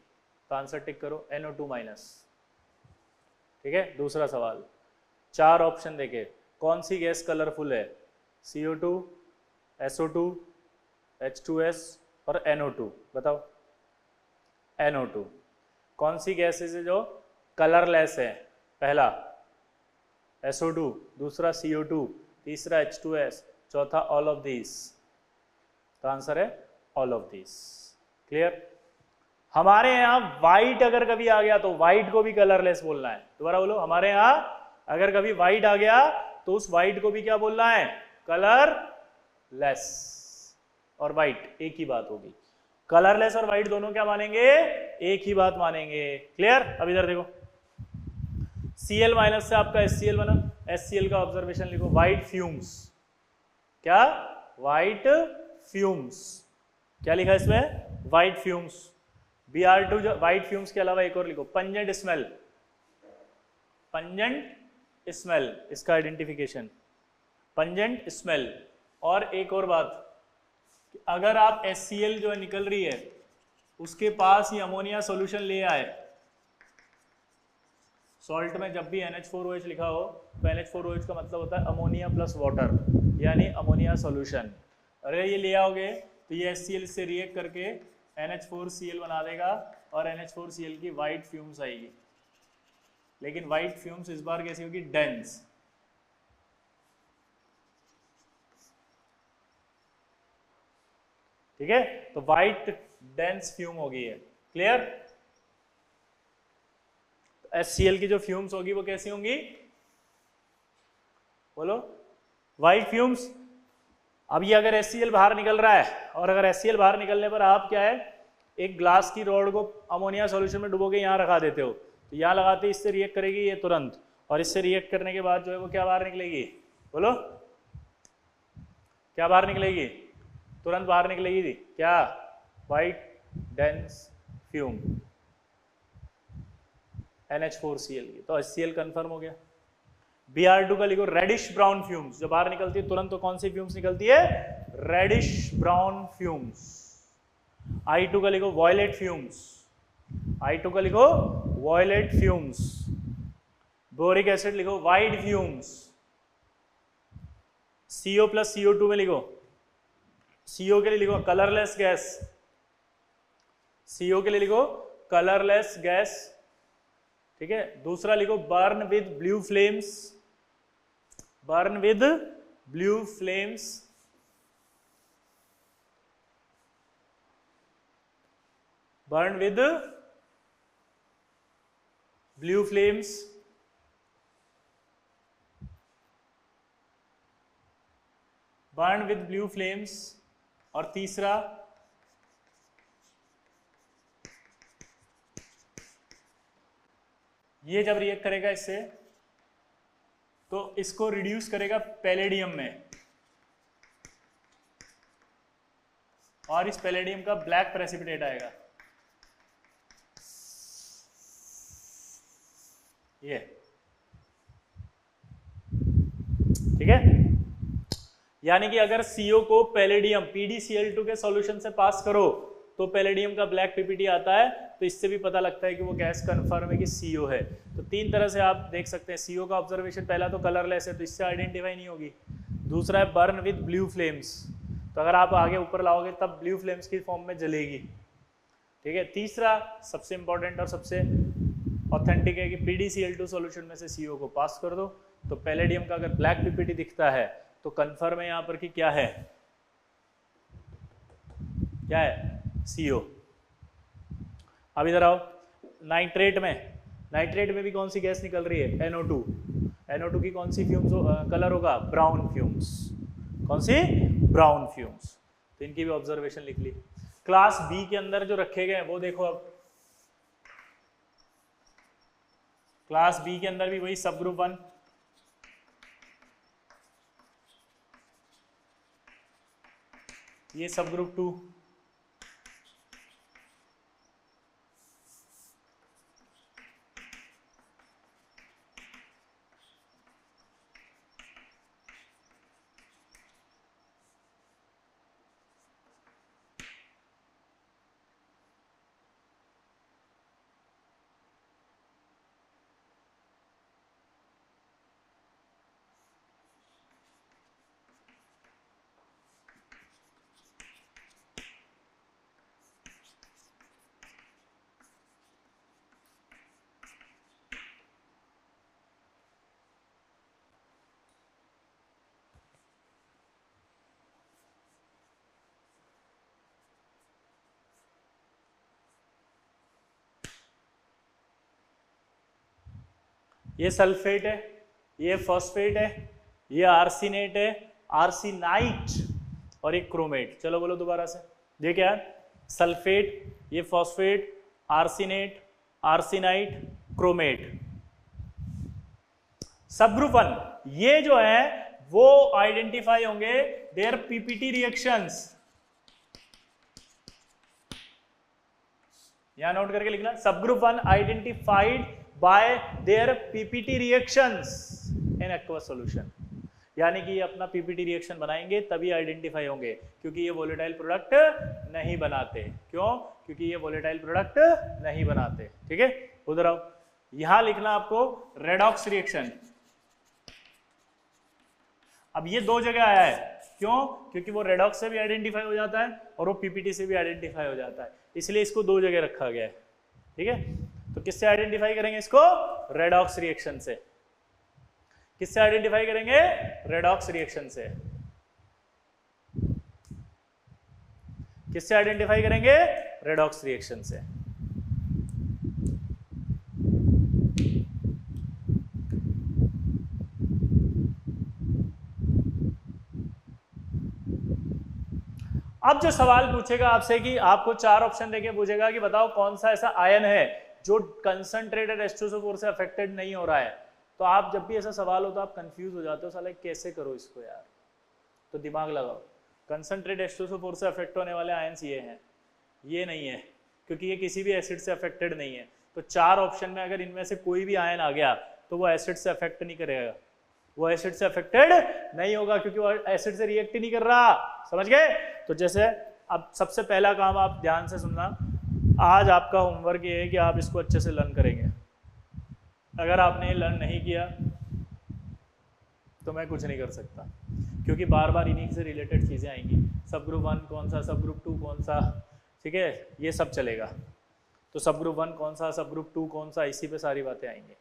तो आंसर टिक करो, NO2 माइनस। ठीक है। दूसरा सवाल, 4 ऑप्शन देके कौन सी गैस कलरफुल है? CO2, SO2, H2S और NO2। बताओ, NO2। कौन सी गैसेस है जो कलरलेस है? पहला SO2, दूसरा CO2, तीसरा H2S, चौथा ऑल ऑफ दीस। तो आंसर है ऑल ऑफ दीस। क्लियर? हमारे यहाँ व्हाइट अगर कभी आ गया तो व्हाइट को भी कलरलेस बोलना है। दोबारा बोलो, हमारे यहाँ अगर कभी व्हाइट आ गया तो उस व्हाइट को भी क्या बोलना है? कलरलेस। और व्हाइट एक ही बात होगी। कलरलेस और व्हाइट दोनों क्या मानेंगे? एक ही बात मानेंगे। क्लियर? अब इधर देखो, Cl माइनस से आपका HCl बना, HCl का ऑब्जर्वेशन लिखो, व्हाइट फ्यूम्स। क्या? White fumes. क्या लिखा इसमें? White fumes. Br2 जो व्हाइट फ्यूम्स के अलावा एक और लिखो, पंजेंट स्मेल। पंजेंट स्मेल, इसका आइडेंटिफिकेशन, पंजेंट स्मेल। और एक और बात, अगर आप HCl जो निकल रही है उसके पास ही अमोनिया सॉल्यूशन ले आए, सॉल्ट में जब भी NH4OH लिखा हो तो NH4OH का मतलब होता है अमोनिया प्लस वाटर, यानी अमोनिया सॉल्यूशन। अरे ये ले आओगे तो ये HCl से रिएक्ट करके NH4Cl बना देगा और NH4Cl की व्हाइट फ्यूम्स आएगी। लेकिन व्हाइट फ्यूम्स इस बार कैसी होगी? डेंस। ठीक है, तो व्हाइट डेंस फ्यूम होगी है। क्लियर? HCl की जो फ्यूम्स होगी वो कैसी होंगी? बोलो, व्हाइट फ्यूम्स। अब ये अगर HCl बाहर निकल रहा है और अगर HCl बाहर निकलने पर आप क्या है, एक ग्लास की रॉड को अमोनिया सॉल्यूशन में डुबो के यहाँ रखा देते हो, तो यहाँ लगाते इससे रिएक्ट करेगी ये तुरंत, और इससे रिएक्ट करने के बाद जो है वो क्या बाहर निकलेगी? बोलो, क्या बाहर निकलेगी? तुरंत बाहर निकलेगी क्या? व्हाइट डेंस फ्यूम, NH4Cl की। तो HCl कंफर्म हो गया। Br2 का लिखो, रेडिश ब्राउन फ्यूम्स। जब बाहर निकलती है तुरंत तो कौन सी फ्यूम्स निकलती है? Reddish brown fumes. I2 का लिखो, वॉयलेट फ्यूम्स। I2 का लिखो, वॉयलेट फ्यूम्स। बोरिक एसिड लिखो, white fumes. CO plus CO2 में लिखो, CO के लिए लिखो कलरलेस गैस। CO के लिए लिखो कलरलेस गैस। ठीक है। दूसरा लिखो, burn with blue flames. Burn with blue flames. Burn with blue flames. Burn with blue flames. और तीसरा, ये जब रिएक्ट करेगा इससे तो इसको रिड्यूस करेगा पैलेडियम में, और इस पैलेडियम का ब्लैक प्रेसिपिटेट आएगा। ये ठीक है। यानी कि अगर CO को पैलेडियम PdCl2 के सॉल्यूशन से पास करो तो पैलेडियम का ब्लैक पीपीटी आता है। तो इससे भी पता लगता है कि वो गैस कंफर्म है कि CO है। तो 3 तरह से आप देख सकते हैं। CO का ऑब्जर्वेशन, पहला तो कलरलेस है तो इससे आइडेंटिफाई नहीं होगी। दूसरा है बर्न विद ब्लू फ्लेम्स, तो अगर आप आगे ऊपर लाओगे तब ब्लू फ्लेम्स की फॉर्म में जलेगी। ठीक है। तीसरा सबसे इंपॉर्टेंट और सबसे ऑथेंटिक है कि PdCl2 सॉल्यूशन में से CO को पास कर दो, तो पैलेडियम का अगर ब्लैक पीपीटी दिखता है तो कंफर्म है यहाँ पर कि क्या है? क्या है? CO। अब इधर आओ, नाइट्रेट में भी कौन सी गैस निकल रही है? NO2। NO2 की कौन सी फ्यूम्स कलर होगा? Brown fumes. कौन सी? Brown fumes. तो इनकी भी ऑब्जर्वेशन लिख ली। क्लास B के अंदर जो रखे गए हैं वो देखो। अब क्लास B के अंदर भी वही सब ग्रुप 1, ये सब ग्रुप 2, ये सल्फेट है, ये फॉस्फेट है, ये आर्सिनेट है, आर्सिनाइट और एक क्रोमेट। चलो बोलो दोबारा से, ये क्या है? सल्फेट, ये फॉस्फेट, आर्सिनेट, आर्सिनाइट, क्रोमेट। सब ग्रुप 1 ये जो है वो आइडेंटिफाई होंगे देयर पीपीटी रिएक्शंस। यहां नोट करके लिखना, सब group 1 identified by there PPT reactions in aqueous solution. यानी कि ये अपना पीपीटी रिएक्शन बनाएंगे तभी आइडेंटिफाई होंगे, क्योंकि ये वोलेटाइल प्रोडक्ट नहीं बनाते। क्यों? क्योंकि ये वोलेटाइल प्रोडक्ट नहीं बनाते। ठीक है, उधर आओ, यहां लिखना आपको रेडॉक्स रिएक्शन। अब ये दो जगह आया है, क्यों? क्योंकि वो रेडॉक्स से भी आइडेंटिफाई हो जाता है और वो पीपीटी से भी आइडेंटिफाई हो जाता है, इसलिए इसको दो जगह रखा गया है। ठीक है, तो किससे आइडेंटिफाई करेंगे इसको? रेडॉक्स रिएक्शन से। किससे आइडेंटिफाई करेंगे? रेडॉक्स रिएक्शन से। किससे आइडेंटिफाई करेंगे? रेडॉक्स रिएक्शन से। अब जो सवाल पूछेगा आपसे कि आपको 4 ऑप्शन देके पूछेगा कि बताओ कौन सा ऐसा आयन है जो कंसंट्रेटेड H2SO4 से अफेक्टेड नहीं हो रहा है, तो आप जब भी ऐसा सवाल हो तो आप कंफ्यूज हो जाते हो, साला कैसे करो इसको यार। तो दिमाग लगाओ, कंसंट्रेटेड H2SO4 से अफेक्ट होने वाले आयन्स ये हैं, ये नहीं है, क्योंकि ये किसी भी एसिड से अफेक्टेड नहीं है। तो 4 ऑप्शन में अगर इनमें से कोई भी आयन आ गया तो वो एसिड से अफेक्ट नहीं करेगा, वो एसिड से अफेक्टेड नहीं होगा, क्योंकि वो एसिड से रिएक्ट ही नहीं कर रहा। समझ गए? तो जैसे अब सबसे पहला काम आप ध्यान से सुनना, आज आपका होमवर्क ये है कि आप इसको अच्छे से लर्न करेंगे। अगर आपने ये लर्न नहीं किया तो मैं कुछ नहीं कर सकता, क्योंकि बार बार इन्हीं से रिलेटेड चीज़ें आएंगी। सब ग्रुप 1 कौन सा, सब ग्रुप 2 कौन सा, ठीक है, ये सब चलेगा। तो सब ग्रुप 1 कौन सा, सब ग्रुप 2 कौन सा, इसी पे सारी बातें आएंगी।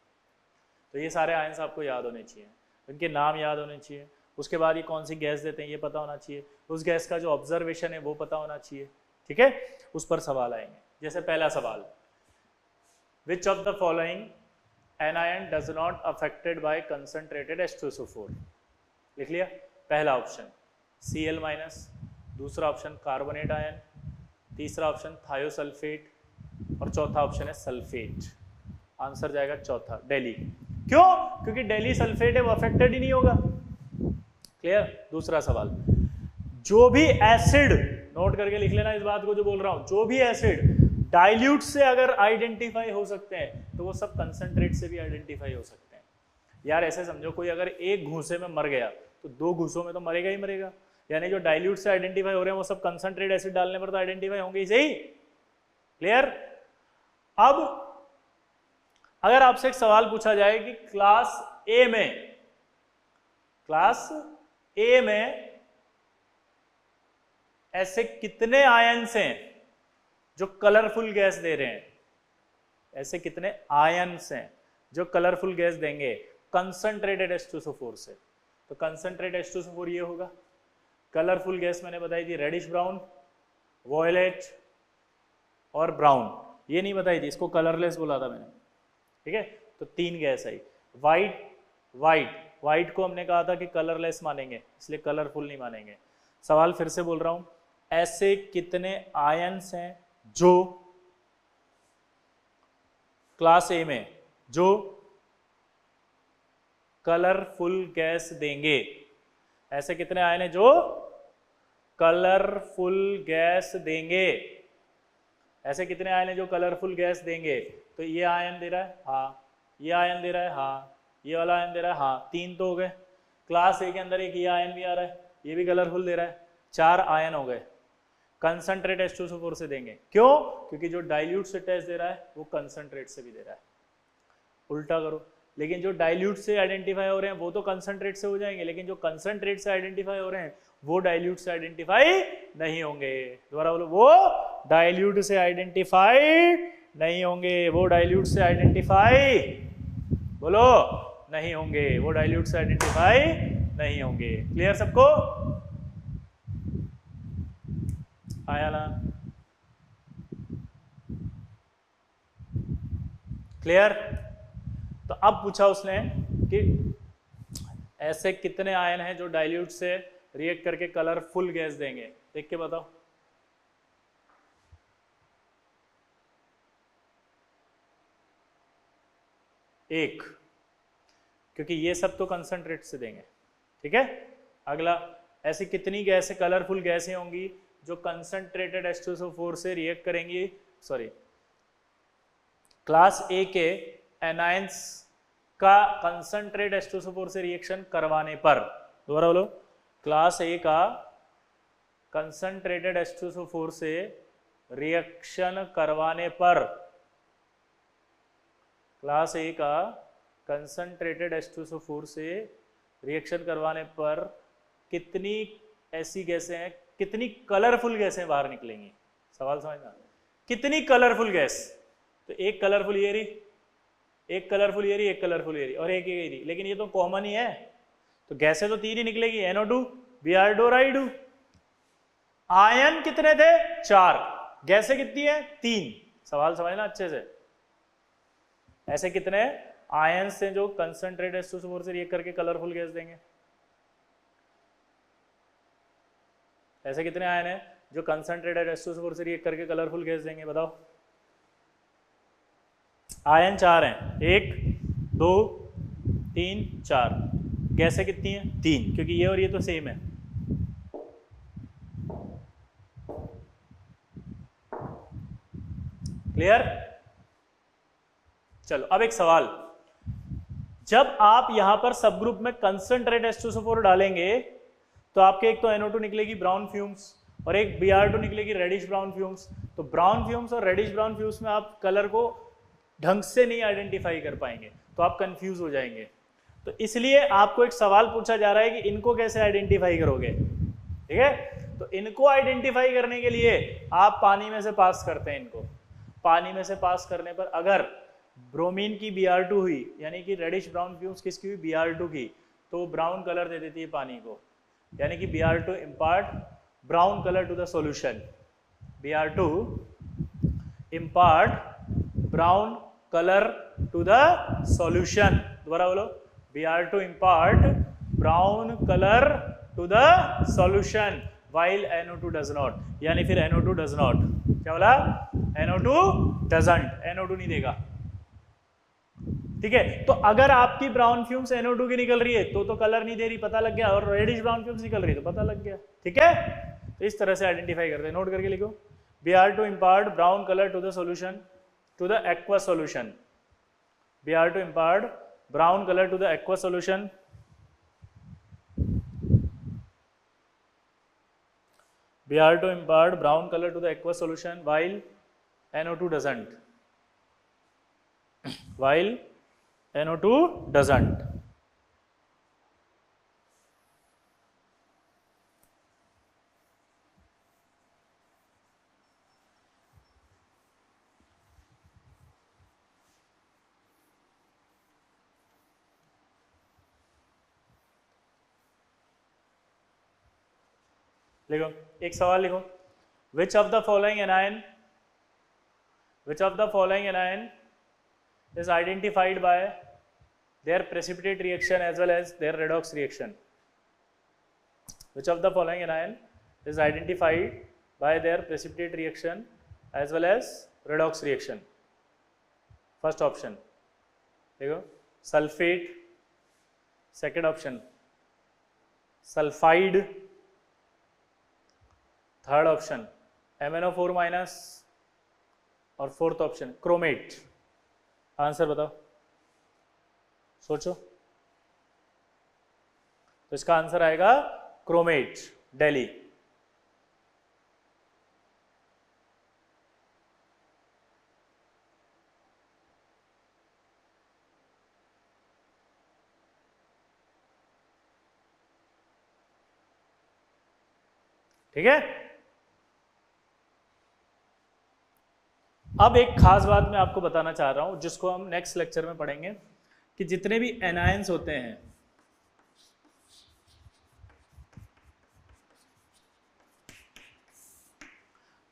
तो ये सारे आयन्स आपको याद होने चाहिए, इनके नाम याद होने चाहिए। उसके बाद ये कौन सी गैस देते हैं ये पता होना चाहिए, उस गैस का जो ऑब्जर्वेशन है वो पता होना चाहिए। ठीक है, उस पर सवाल आएंगे। जैसे पहला सवाल, which of the following anion does not affected by concentrated H2SO4? लिख लिया? पहला ऑप्शन Cl-, दूसरा ऑप्शन कार्बोनेट आयन, तीसरा ऑप्शन थायोसल्फेट और चौथा ऑप्शन है सल्फेट। आंसर जाएगा चौथा, डेली। क्यों? क्योंकि डेली सल्फेट है, वो अफेक्टेड ही नहीं होगा। क्लियर? दूसरा सवाल, जो भी एसिड, नोट करके लिख लेना इस बात को जो बोल रहा हूं, जो भी एसिड डाइल्यूट से अगर आइडेंटिफाई हो सकते हैं तो वो सब कंसंट्रेट से भी आइडेंटिफाई हो सकते हैं। यार ऐसे समझो, कोई अगर एक घूसे में मर गया तो 2 घूसों में तो मरेगा ही मरेगा, यानी जो डाइल्यूट से आइडेंटिफाई हो रहे हैं वो सब कंसंट्रेट एसिड डालने पर तो आइडेंटिफाई होंगे ही सही। क्लियर? अब अगर आपसे एक सवाल पूछा जाए कि क्लास ए में ऐसे कितने आयन्स हैं जो कलरफुल गैस दे रहे हैं, ऐसे कितने आयन्स हैं जो कलरफुल गैस देंगे कंसंट्रेटेड H2SO4 से? तो कंसंट्रेटेड H2SO4 ये होगा। कलरफुल गैस मैंने बताई थी, रेडिश ब्राउन, वॉयलेट और ब्राउन। ये नहीं बताई थी, इसको कलरलेस बोला था मैंने। ठीक है, तो 3 गैस आई। व्हाइट को हमने कहा था कि कलरलेस मानेंगे, इसलिए कलरफुल नहीं मानेंगे। सवाल फिर से बोल रहा हूं, ऐसे कितने आयन्स हैं जो क्लास ए में जो कलरफुल गैस देंगे? ऐसे कितने आयन हैं जो कलरफुल गैस देंगे। ऐसे कितने आयन है जो कलरफुल गैस देंगे? तो ये आयन दे रहा है, हाँ, ये आयन दे रहा है, हाँ, ये वाला आयन दे रहा है, हाँ, 3 तो हो गए। क्लास ए के अंदर एक ये आयन भी आ रहा है, ये भी कलरफुल दे रहा है, 4 आयन हो गए। कंसंट्रेट H2SO4 से देंगे, क्यों? क्योंकि जो डाइल्यूट से टेस्ट दे रहा है वो कंसंट्रेट से भी दे रहा है। उल्टा करो, लेकिन जो डाइल्यूट से आइडेंटिफाई हो रहे हैं वो तो कंसंट्रेट से हो जाएंगे, लेकिन जो कंसंट्रेट से आइडेंटिफाई हो रहे हैं वो डाइल्यूट से आइडेंटिफाई नहीं होंगे। दोबारा बोलो, वो डाइल्यूट से आइडेंटिफाई नहीं होंगे, वो डाइल्यूट से आइडेंटिफाई, बोलो, नहीं होंगे, वो डाइल्यूट से आइडेंटिफाई नहीं होंगे। क्लियर सबको? आया ना? क्लियर? तो अब पूछा उसने कि ऐसे कितने आयन हैं जो डाइल्यूट से रिएक्ट करके कलरफुल गैस देंगे, देख के बताओ। एक, क्योंकि ये सब तो कंसंट्रेट से देंगे, ठीक है। अगला, ऐसी कितनी गैसें, कलरफुल गैसें होंगी जो कंसंट्रेटेड H2SO4 से रिएक्ट करेंगी, सॉरी, क्लास ए के एनायंस का कंसंट्रेट H2SO4 से रिएक्शन करवाने पर, दोबारा बोलो, क्लास ए का कंसंट्रेटेड H2SO4 से रिएक्शन करवाने पर, क्लास ए का कंसंट्रेटेड H2SO4 से रिएक्शन करवाने पर कितनी ऐसी गैसें हैं, कितनी कलरफुल गैसें बाहर निकलेंगी? सवाल समझना, कितनी कलरफुल गैस? तो एक कलरफुल ये रही, एक कलरफुल ये रही, एक कलरफुल ये रही, और एक ये रही, लेकिन ये तो कॉमन ही है, तो गैसें तो 3 ही निकलेगी, NO2, Br2, आयन कितने थे? 4, गैसें कितनी है? 3। सवाल समझना अच्छे से, ऐसे कितने आयन्स हैं जो कंसंट्रेट H2SO4 से रिएक्ट करके कलरफुल गैस देंगे? ऐसे कितने आयन हैं जो कंसंट्रेटेड H2SO4 से रिएक्ट करके कलरफुल गैस देंगे? बताओ। आयन 4 हैं, 1 2 3 4, गैसें कितनी हैं? 3, क्योंकि ये और ये तो सेम है। क्लियर? चलो अब एक सवाल, जब आप यहां पर सब ग्रुप में कंसंट्रेट H2SO4 डालेंगे तो आपके एक तो NO2 निकलेगी ब्राउन फ्यूम्स और एक Br2 निकलेगी रेडिश ब्राउन फ्यूम्स। तो ब्राउन फ्यूम्स और रेडिश ब्राउन फ्यूम्स में आप कलर को ढंग से नहीं आइडेंटिफाई कर पाएंगे, तो आप कंफ्यूज हो जाएंगे। तो इसलिए आपको एक सवाल पूछा जा रहा है कि इनको कैसे आइडेंटिफाई करोगे, ठीक है। तो इनको आइडेंटिफाई करने के लिए आप पानी में से पास करते हैं इनको। पानी में से पास करने पर अगर ब्रोमीन की Br2 हुई, यानी कि रेडिश ब्राउन फ्यूम्स किसकी हुई? Br2 की, तो ब्राउन कलर दे देती है पानी को, यानी कि Br2 impart brown colour to the solution. Br2 impart brown colour to the solution. दोबारा बोलो, Br2 impart brown colour to the solution while NO2 does not, यानी फिर NO2 does not, क्या बोला? NO2 doesn't, NO2 नहीं देगा, ठीक है। तो अगर आपकी ब्राउन फ्यूम्स NO2 की निकल रही है तो कलर नहीं दे रही, पता लग गया, और रेडिश ब्राउन फ्यूम्स निकल रही है तो पता लग गया, ठीक है। तो इस तरह से आइडेंटिफाई करते हैं, नोट करके लिखो। Br2 impart brown colour to the solution, to the aqua solution. Br2 impart brown colour to the aqua solution. Br2 impart brown color to the aqueous solution while NO2 doesn't. While NO2 doesn't. लिखो, एक सवाल लिखो, which of the following anion is identified by their precipitate reaction as well as their redox reaction? Which of the following anion is identified by their precipitate reaction as well as redox reaction? First option, देखो, sulfate. Second option, sulfide. Third option MnO4 minus, और फोर्थ ऑप्शन क्रोमेट। आंसर बताओ, सोचो। तो इसका आंसर आएगा क्रोमेट, दिल्ली। ठीक है। अब एक खास बात मैं आपको बताना चाह रहा हूं, जिसको हम नेक्स्ट लेक्चर में पढ़ेंगे, कि जितने भी एनायंस होते हैं,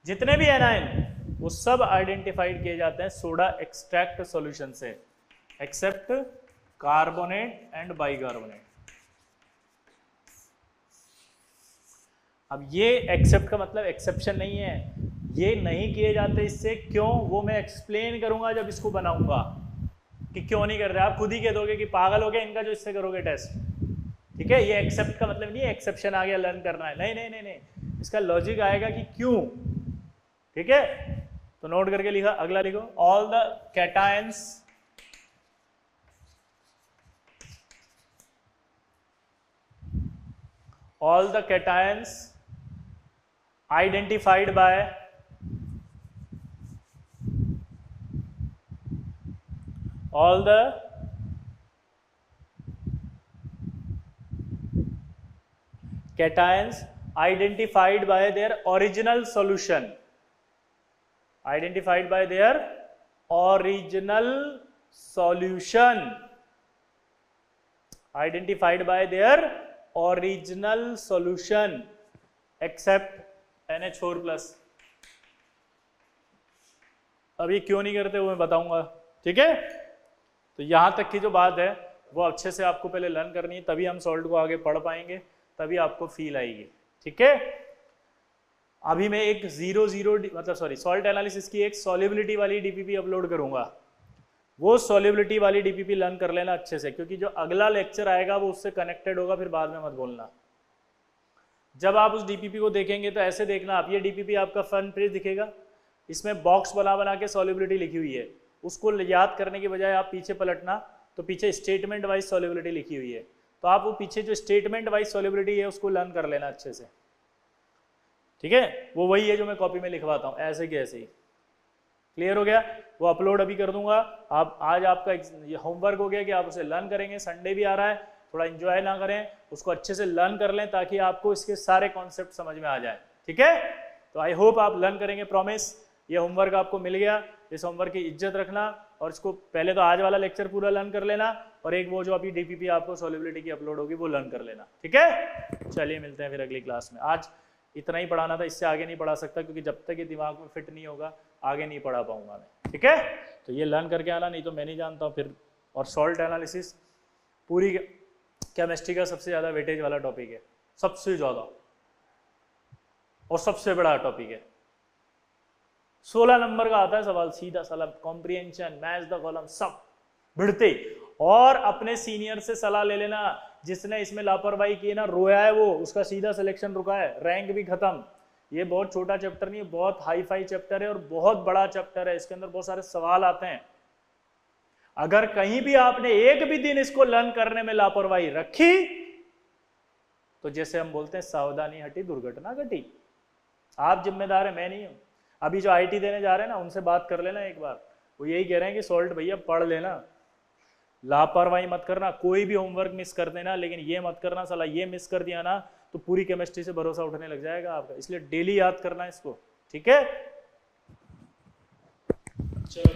जितने भी एनायन, वो सब आइडेंटिफाइड किए जाते हैं सोडा एक्सट्रैक्ट सॉल्यूशन से, एक्सेप्ट कार्बोनेट एंड बाइकार्बोनेट। अब ये एक्सेप्ट का मतलब एक्सेप्शन नहीं है, ये नहीं किए जाते इससे, क्यों, वो मैं एक्सप्लेन करूंगा जब इसको बनाऊंगा कि क्यों नहीं कर रहे। आप खुद ही कह दोगे कि पागल हो गए इनका जो इससे करोगे टेस्ट। ठीक है, ये एक्सेप्ट का मतलब नहीं है एक्सेप्शन आ गया लर्न करना है, नहीं नहीं नहीं नहीं, इसका लॉजिक आएगा कि क्यों। ठीक है, तो नोट करके लिखा, अगला लिखो, all the cations identified by all the cations identified by their original solution, identified by their original solution, identified by their original solution except NH4+। अब ये क्यों नहीं करते वो मैं बताऊंगा। ठीक है, तो यहां तक की जो बात है वो अच्छे से आपको पहले लर्न करनी है, तभी हम सॉल्ट को आगे पढ़ पाएंगे, तभी आपको फील आएगी। ठीक है, अभी मैं एक सॉल्ट एनालिसिस की एक सॉल्युबिलिटी वाली डीपीपी अपलोड करूंगा, वो सॉल्युबिलिटी वाली डीपीपी लर्न कर लेना अच्छे से, क्योंकि जो अगला लेक्चर आएगा वो उससे कनेक्टेड होगा, फिर बाद में मत बोलना। जब आप उस डीपीपी को देखेंगे तो ऐसे देखना आप, ये डीपीपी आपका फ्रंट पेज दिखेगा, इसमें बॉक्स बना बना के सॉल्युबिलिटी लिखी हुई है, उसको याद करने के बजाय आप पीछे पलटना तो पीछे स्टेटमेंट वाइज सॉल्युबिलिटी लिखी हुई है, तो आप वो पीछे जो स्टेटमेंट वाइज सॉल्युबिलिटी है उसको लर्न कर लेना अच्छे से। ठीक है, वो वही है जो मैं कॉपी में लिखवाता हूँ, ऐसे कि ऐसे ही। क्लियर हो गया, वो अपलोड अभी कर दूंगा। आप आज आपका ये होमवर्क हो गया कि आप उसे लर्न करेंगे, संडे भी आ रहा है, थोड़ा एंजॉय ना करें, उसको अच्छे से लर्न कर लें ताकि आपको इसके सारे कॉन्सेप्ट समझ में आ जाए। ठीक है, तो आई होप आप लर्न करेंगे, प्रॉमिस। ये होमवर्क आपको मिल गया, इस होमवर्क की इज्जत रखना, और इसको पहले तो आज वाला लेक्चर पूरा लर्न कर लेना, और एक वो जो अभी डीपीपी आपको सॉल्युबिलिटी की अपलोड होगी वो लर्न कर लेना। ठीक है, चलिए मिलते हैं फिर अगली क्लास में। आज इतना ही पढ़ाना था, इससे आगे नहीं पढ़ा सकता, क्योंकि जब तक ये दिमाग में फिट नहीं होगा आगे नहीं पढ़ा पाऊंगा मैं। ठीक है, तो ये लर्न करके आना, नहीं तो मैं नहीं जानता हूँ फिर। और सॉल्ट एनालिसिस पूरी केमिस्ट्री का सबसे ज़्यादा वेटेज वाला टॉपिक है, सबसे ज़्यादा और सबसे बड़ा टॉपिक है। 16 नंबर का आता है सवाल, सीधा साला, कॉम्प्रिहेंशन, मैच द कॉलम, सब भिड़ते। और अपने सीनियर से सलाह ले लेना, जिसने इसमें लापरवाही की ना, रोया है वो, उसका सीधा सिलेक्शन रुका है, रैंक भी खत्म। ये बहुत छोटा चैप्टर नहीं है, बहुत हाई फाई चैप्टर है और बहुत बड़ा चैप्टर है, इसके अंदर बहुत सारे सवाल आते हैं। अगर कहीं भी आपने एक भी दिन इसको लर्न करने में लापरवाही रखी तो जैसे हम बोलते हैं सावधानी हटी दुर्घटना घटी। आप जिम्मेदार है, मैं नहीं हूं। अभी जो आईटी देने जा रहे हैं ना, उनसे बात कर लेना एक बार, वो यही कह रहे हैं कि सॉल्ट भैया पढ़ लेना, लापरवाही मत करना, कोई भी होमवर्क मिस कर देना, लेकिन ये मत करना साला ये मिस कर दिया ना तो पूरी केमिस्ट्री से भरोसा उठने लग जाएगा आपका। इसलिए डेली याद करना इसको। ठीक है, चलो।